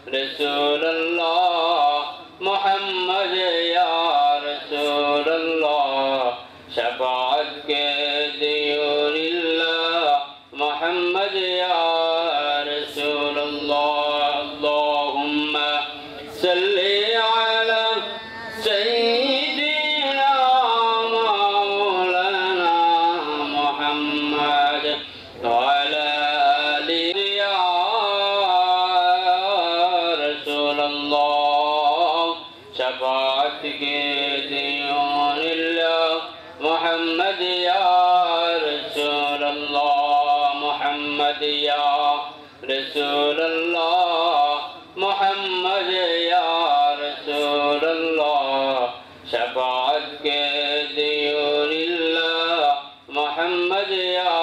رسول الله محمد یا رسول اللہ شفاعت کے دیور اللہ محمد یا رسول اللہ اللہم صلی علی سیدنا مولانا محمد وعلى آله يا رسول الله شفاعت کے دیون اللہ محمد یا رسول اللہ محمد یا رسول اللہ محمد یا رسول اللہ شفاعت کے دیور اللہ محمد یا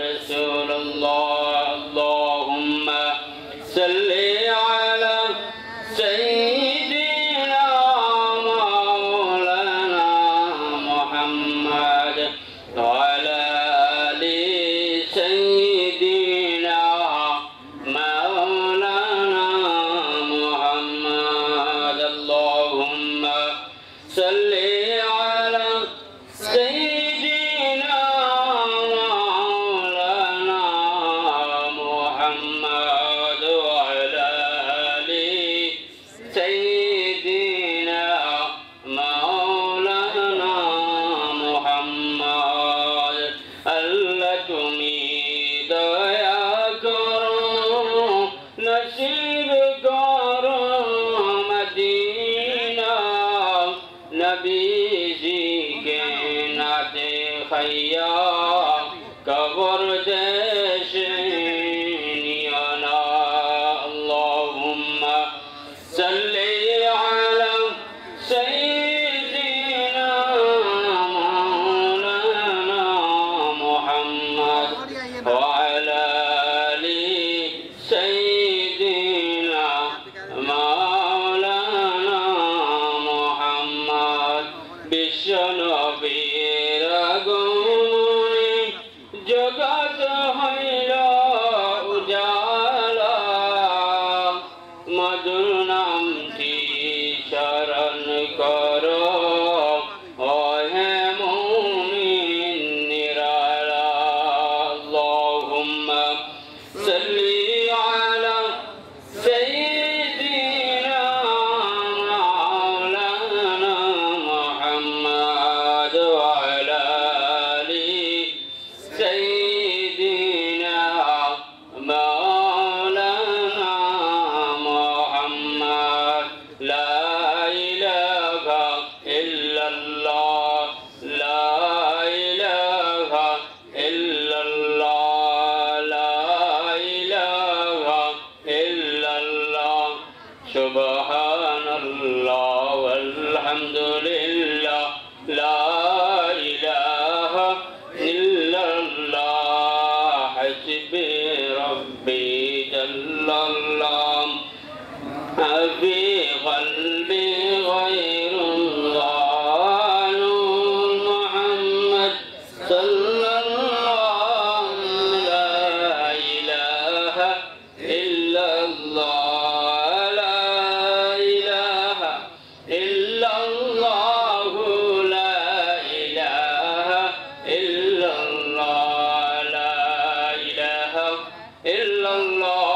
رسول اللہ اللہم صلی علی سیدنا مولانا محمد وعلى آل سيدنا مولانا محمد اللهم صل على سيدنا مولانا محمد وعلى آل سيدنا مولانا محمد আল্লাহ তুমি দয়া করো নসিব করো মদিনা নবীজিকে না দেখাইয়া কবর দেশে নিও না আল্লাহুম্মা সাল্লি আলা সাইয়্যিদিনা মাওলানা মুহাম্মদ ওয়া আলা আলি সাইয়্যিদিনা মাওলানা মুহাম্মদ বিশ্ব নবীর আগমনে জগৎ হইল উজালা মধুর নামটি শরণ করো ও হে মুমিন নিরালা আল্লাহুম্মা সাল্লি আলা সাইয়্যিদিনা মাওলানা মুহাম্মদ ওয়া আলা আলি সাইয়্যিদিনা মাওলানা মুহাম্মদ লা ইলাহা ইল্লাল্লাহ লা ইলাহা ইল্লাল্লাহ লা ইলাহা ইল্লাল্লাহ সুবহানাল্লাহ ওয়ালহামদুলিল্লাহ লা ইলাহা ইল্লাল্লাহ হাসবি রব্বি জাল্লাল্লাহ في قلبي غير الله نور محمد صلى الله لا إله إلا الله لا إله إلا الله لا إله إلا الله لا إله إلا الله